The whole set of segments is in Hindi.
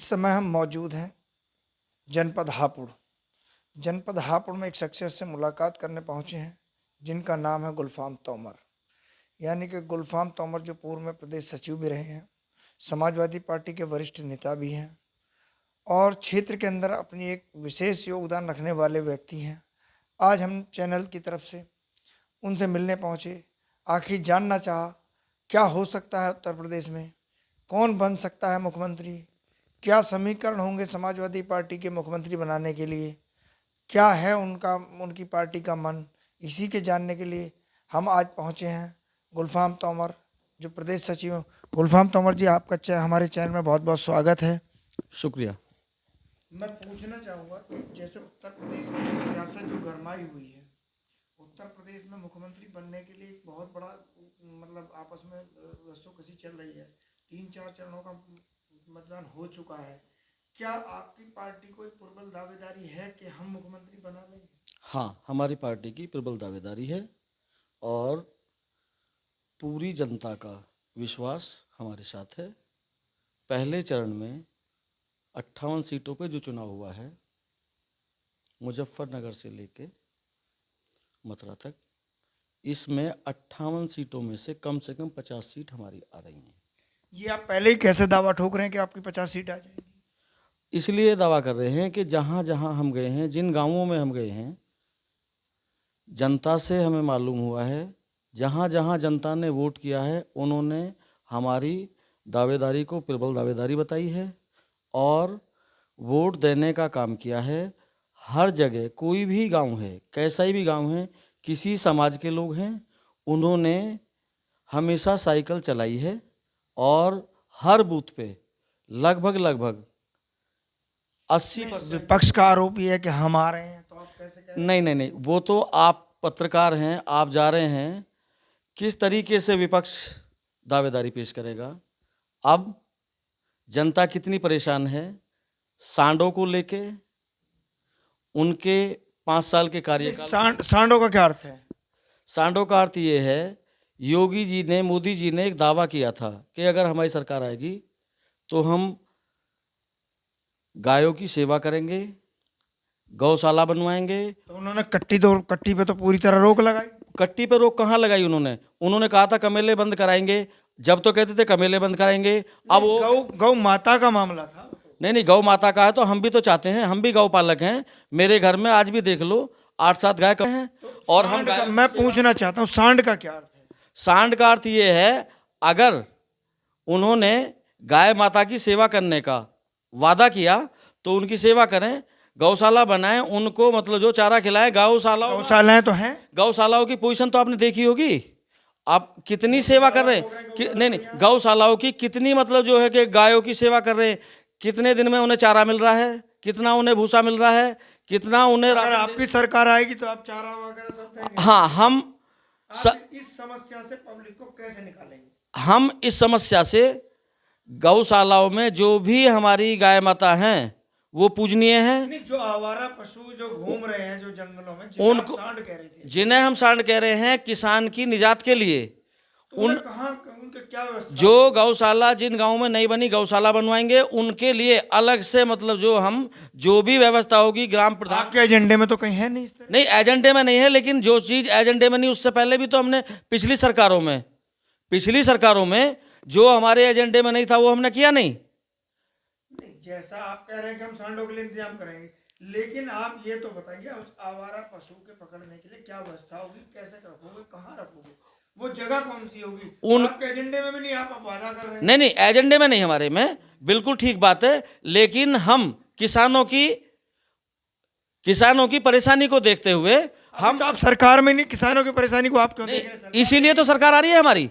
इस समय हम मौजूद हैं जनपद हापुड़। जनपद हापुड़ में एक शख्सियत से मुलाकात करने पहुंचे हैं जिनका नाम है गुलफाम तोमर। यानी कि गुलफाम तोमर जो पूर्व में प्रदेश सचिव भी रहे हैं, समाजवादी पार्टी के वरिष्ठ नेता भी हैं और क्षेत्र के अंदर अपनी एक विशेष योगदान रखने वाले व्यक्ति हैं। आज हम चैनल की तरफ से उनसे मिलने पहुंचे, आखिर जानना चाहा क्या हो सकता है उत्तर प्रदेश में, कौन बन सकता है मुख्यमंत्री, क्या समीकरण होंगे समाजवादी पार्टी के मुख्यमंत्री बनाने के लिए, क्या है उनकी पार्टी का मन। इसी के जानने के लिए हम आज पहुंचे हैं गुलफाम तोमर जो प्रदेश सचिव हैं। गुलफाम तोमर जी, आपका हमारे चैनल में बहुत बहुत स्वागत है। शुक्रिया। मैं पूछना चाहूँगा कि जैसे उत्तर प्रदेश में सियासत जो गरमाई हुई है, उत्तर प्रदेश में मुख्यमंत्री बनने के लिए एक बहुत बड़ा आपस में रस्सोकसी चल रही है। 3-4 चरणों का मतदान हो चुका है। क्या आपकी पार्टी कोई प्रबल दावेदारी है कि हम मुख्यमंत्री बना लेंगे? हाँ, हमारी पार्टी की प्रबल दावेदारी है और पूरी जनता का विश्वास हमारे साथ है। पहले चरण में 58 सीटों पे जो चुनाव हुआ है, मुजफ्फरनगर से लेके मथुरा तक, इसमें 58 सीटों में से कम 50 सीट हमारी आ रही हैं। ये आप पहले ही कैसे दावा ठोक रहे हैं कि आपकी 50 सीट आ जाएगी? इसलिए दावा कर रहे हैं कि जहाँ जहाँ हम गए हैं, जिन गांवों में हम गए हैं, जनता से हमें मालूम हुआ है, जहाँ जहाँ जनता ने वोट किया है उन्होंने हमारी दावेदारी को प्रबल दावेदारी बताई है और वोट देने का काम किया है। हर जगह कोई भी गांव है, कैसा ही भी गांव है, किसी समाज के लोग हैं, उन्होंने हमेशा साइकिल चलाई है और हर बूथ पे लगभग 80%। विपक्ष का आरोप ये है कि हम आ रहे हैं, तो आप कैसे कह रहे हैं? नहीं, वो तो आप पत्रकार हैं, आप जा रहे हैं, किस तरीके से विपक्ष दावेदारी पेश करेगा। अब जनता कितनी परेशान है सांडों को लेके, उनके 5 साल के कार्यकाल। सांडों का क्या अर्थ है? सांडों का अर्थ ये है, योगी जी ने, मोदी जी ने एक दावा किया था कि अगर हमारी सरकार आएगी तो हम गायों की सेवा करेंगे, गौशाला बनवाएंगे। तो उन्होंने कट्टी पे तो पूरी तरह रोक लगाई। कट्टी पे रोक कहाँ लगाई उन्होंने कहा था कमेले बंद कराएंगे। जब तो कहते थे कमेले बंद कराएंगे, अब वो गौ माता का मामला था। नहीं, गौ माता का है तो हम भी तो चाहते हैं, हम भी गौ पालक हैं। मेरे घर में आज भी देख लो 8-7 गाय हैं। तो और हम मैं पूछना चाहता हूँ, सांड का क्या अर्थ है? सांड का अर्थ ये है, अगर उन्होंने गाय माता की सेवा करने का वादा किया तो उनकी सेवा करें, गौशाला बनाएं, उनको जो चारा खिलाएं। गौशालाएं तो हैं। गौशालाओं की पोजीशन तो आपने देखी होगी, आप कितनी सेवा कर रहे हैं। नहीं, गौशालाओं की कितनी जो है कि गायों की सेवा कर रहे हैं, कितने दिन में उन्हें चारा मिल रहा है, कितना उन्हें भूसा मिल रहा है, कितना उन्हें। अगर आपकी सरकार आएगी तो आप चारा वगैरह सब देंगे? हाँ, हम इस समस्या से पब्लिक को कैसे निकालेंगे? हम इस समस्या से गौशालाओं में जो भी हमारी गाय माता हैं वो पूजनीय हैं। जो आवारा पशु जो घूम रहे हैं जो जंगलों में, उनको सांड कह रहे थे, जिन्हें हम सांड कह रहे हैं, किसान की निजात के लिए तो उनके क्या व्यवस्था? जो गौशाला, जिन गांवों में नहीं बनी गौशाला बनवाएंगे, उनके लिए अलग से जो भी व्यवस्था होगी ग्राम प्रधान के एजेंडे में तो कहीं है नहीं। नहीं, एजेंडे में नहीं है, लेकिन जो चीज एजेंडे में नहीं, उससे पहले भी तो हमने पिछली सरकारों में जो हमारे एजेंडे में नहीं था वो हमने किया नहीं। जैसा आप कह रहे हैं कि हम सांडों के लिए इंतजाम करेंगे, लेकिन आप ये तो बताइए उस आवारा पशु के पकड़ने के लिए क्या व्यवस्था होगी, कैसे रखोगे, कहाँ रखोगे, वो जगह कौन सी होगी? आपके एजेंडे में भी नहीं, आप वादा कर रहे हैं। नहीं, एजेंडे में नहीं हमारे में, बिल्कुल ठीक बात है, लेकिन हम किसानों की परेशानी को देखते हुए हम तो आप सरकार में नहीं, किसानों की परेशानी को आप क्यों देख रहे हैं? इसीलिए तो सरकार आ रही है हमारी।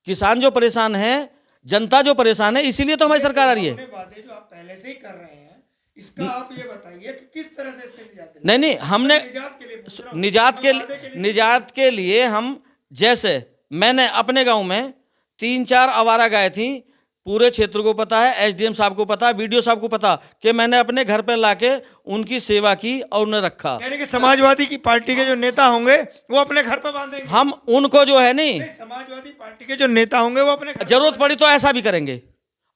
किसान जो परेशान है, जनता जो परेशान है, इसीलिए तो हमारी सरकार आ रही है। वादे जो आप पहले से ही कर रहे हैं, इसका आप ये बताइए कि किस तरह से इसके निजात नहीं, हमने निजात के लिए हम, जैसे मैंने अपने गांव में 3-4 आवारा गाय थी, पूरे क्षेत्र को पता है, एसडीएम साहब को पता, वीडियो साहब को पता, कि मैंने अपने घर पर लाके उनकी सेवा की और उन्हें रखा। यानी कि समाजवादी की पार्टी के जो नेता होंगे वो अपने घर पे बांधेंगे। हम उनको जो है नहीं, समाजवादी पार्टी के जो नेता होंगे वो अपने जरूरत पड़ी तो ऐसा भी करेंगे।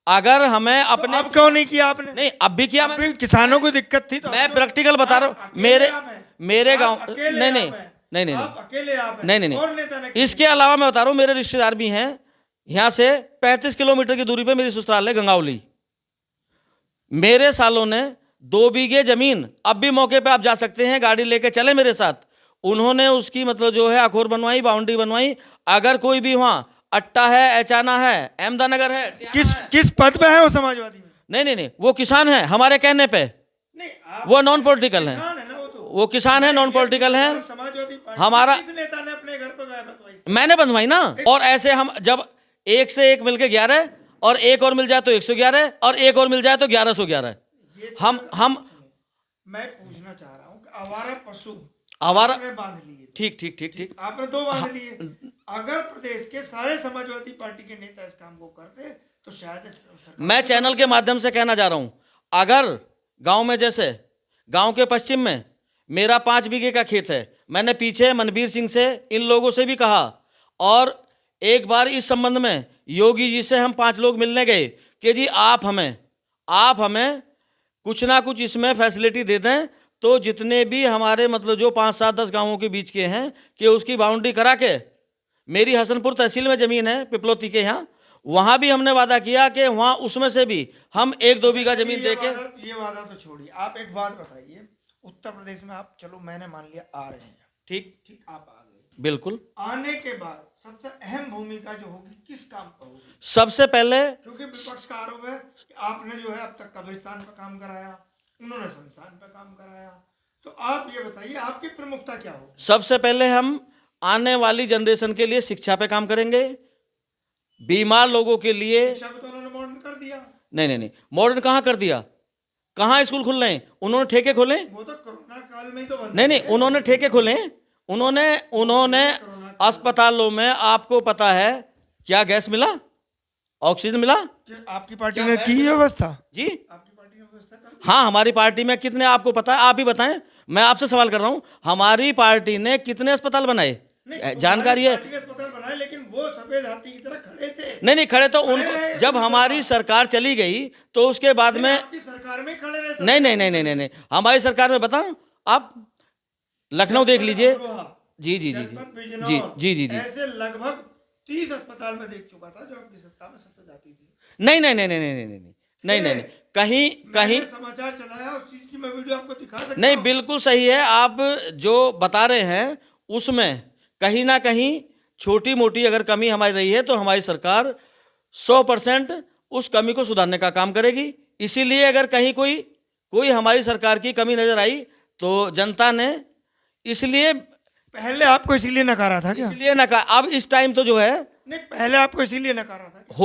अगर हमें अपने अब क्यों नहीं किया आपने? नहीं, अब भी किया मैंने। अभी किसानों को दिक्कत थी तो मैं आप- प्रैक्टिकल बता रहा आप हूँ। अकेले आप हैं। मेरे आप गांव अकेले नहीं आप नहीं हैं। नहीं नहीं आप अकेले आप हैं। नहीं नहीं और नेता ने नहीं, किया। इसके अलावा मैं बता रहा हूँ, मेरे रिश्तेदार भी हैं। यहाँ से 35 किलोमीटर की दूरी पे मेरी ससुराल है गंगावली। मेरे सालों ने 2 बीघे जमीन, अब भी मौके पे आप जा सकते हैं, गाड़ी लेके चले मेरे साथ, उन्होंने उसकी मतलब जो है अखोर बनवाई, बाउंड्री बनवाई। अगर कोई भी वहां अट्टा है, एचाना है, अहमदानगर है, किस पद पे है वो समाजवादी में? नहीं नहीं नहीं, वो किसान है हमारे कहने पे, नहीं आप वो नॉन पॉलिटिकल है, किसान है ना, वो किसान है, नॉन पॉलिटिकल है। समाजवादी पार्टी हमारा- किस नेता ने अपने घर पे गाय बंधवाई? मैंने बंधवाई ना। और ऐसे हम जब एक से एक मिलके 11, और एक और मिल जाए तो 111, और एक और मिल जाए तो 1111। हम मैं पूछना चाह रहा हूँ कि आवारा पशु आवारा- आपने बांध लिए, ठीक ठीक ठीक ठीक। आपने 2 बांध लिए। अगर प्रदेश के सारे समाजवादी पार्टी के नेता इस काम को करते तो शायद सरकार- मैं चैनल के माध्यम से कहना चाह रहा हूं, अगर गांव में, जैसे गांव के पश्चिम में मेरा 5 बीघे का खेत है, मैंने पीछे मनबीर सिंह से, इन लोगों से भी कहा, और एक बार इस संबंध में योगी जी से हम 5 लोग मिलने गए कि जी आप हमें कुछ ना कुछ इसमें फैसिलिटी दे दें, तो जितने भी हमारे मतलब जो 5, 7, 10 गांवों के बीच के हैं कि उसकी बाउंड्री करा के, मेरी हसनपुर तहसील में जमीन है पिपलोती के यहाँ, वहां भी हमने वादा किया कि वहां उसमें से भी हम 1-2 बीघा जमीन देके। ये वादा तो छोड़िए, आप एक बात बताइए, उत्तर प्रदेश में आप, चलो मैंने मान लिया आ रहे हैं, ठीक आप आ गए, बिल्कुल। आने के बाद सबसे अहम भूमिका जो होगी किस काम पर होगी? सबसे पहले क्योंकि विपक्ष का आरोप है कि आपने जो है अब तक कब्रिस्तान पर काम कराया, उन्होंने शमशान पर काम कराया, तो आप ये बताइए आपकी प्रमुखता क्या होगी? सबसे पहले हम आने वाली जनरेशन के लिए शिक्षा पे काम करेंगे, बीमार लोगों के लिए। शिक्षा को तो उन्होंने मॉडर्न कर दिया। नहीं नहीं नहीं, मॉडर्न कहाँ कर दिया? कहाँ स्कूल खुल रहे हैं? उन्होंने ठेके खोले? वो तो कोरोना काल में ही तो बंद नहीं नहीं, है। उन्होंने ठेके खोले, उन्होंने अस्पतालों में, आपको पता है क्या गैस मिला, ऑक्सीजन मिला? कि आपकी पार्टी ने की व्यवस्था? जी आपकी पार्टी ने व्यवस्था कर दी? हाँ, हमारी पार्टी में कितने, आपको पता है? आप ही बताएं, मैं आपसे सवाल कर रहा हूं, हमारी पार्टी ने कितने अस्पताल बनाए? जानकारी है? पार्टी ने अस्पताल बनाए, लेकिन वो सफेद हाथी की तरह खड़े थे। नहीं नहीं, खड़े तो उन, खड़े रहे, जब हमारी सरकार चली गई तो उसके बाद में, आपकी सरकार में खड़े रहे सब। नहीं नहीं नहीं नहीं नहीं नहीं, हमारी सरकार में बताऊं, आप लखनऊ देख लीजिए। जी जी जी जनपद जी बिजनौर, जी जी जी जी। ऐसे लगभग 30 अस्पताल में देख चुका था जो आपकी सत्ता में सफेद हाथी थी। नहीं नहीं नहीं नहीं नहीं नहीं नहीं नहीं नहीं नहीं, कहीं कहीं मैंने समाचार चलाया, उस चीज की मैं वीडियो आपको दिखा सकता नहीं, हूं। बिल्कुल सही है। आप जो बता रहे हैं उसमें कहीं ना कहीं छोटी मोटी अगर कमी हमारी रही है तो हमारी सरकार 100% उस कमी को सुधारने का काम करेगी। इसीलिए अगर कहीं कोई हमारी सरकार की कमी नजर आई तो जनता ने इसलिए पहले आपको इसीलिए नकारा था क्या? इसलिए ना कहा। अब इस टाइम तो जो है, नहीं, पहले आपको इसीलिए नकारा था क्या?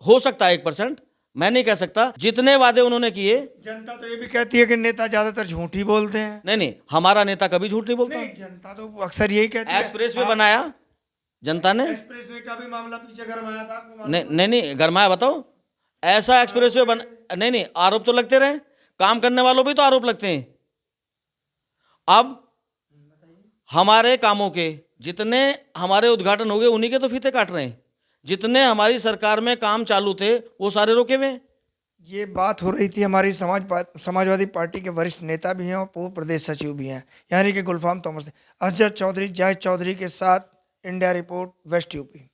हो सकता है 1%, मैं नहीं कह सकता। जितने वादे उन्होंने किए, जनता तो ये भी कहती है कि नेता ज्यादातर झूठ ही बोलते हैं। नहीं नहीं, हमारा नेता कभी झूठ नहीं बोलता। नहीं, जनता तो अक्सर यही कहती है। एक्सप्रेस वे बनाया जनता ने, एक्सप्रेस वे का भी मामला पीछे गरमाया था, आपको मालूम नहीं नहीं नहीं, गरमाया बताओ, ऐसा एक्सप्रेस वे बन, नहीं नहीं, आरोप तो लगते रहे, काम करने वालों भी तो आरोप लगते हैं। अब हमारे कामों के जितने हमारे उद्घाटन हो गए उन्हीं के तो फीते काट रहे हैं। जितने हमारी सरकार में काम चालू थे वो सारे रोके हुए हैं। ये बात हो रही थी, हमारी समाजवादी पार्टी के वरिष्ठ नेता भी हैं और पूर्व प्रदेश सचिव भी हैं, यानी कि गुलफाम तोमर से। असजद चौधरी, जाहिद चौधरी के साथ इंडिया रिपोर्ट, वेस्ट यूपी।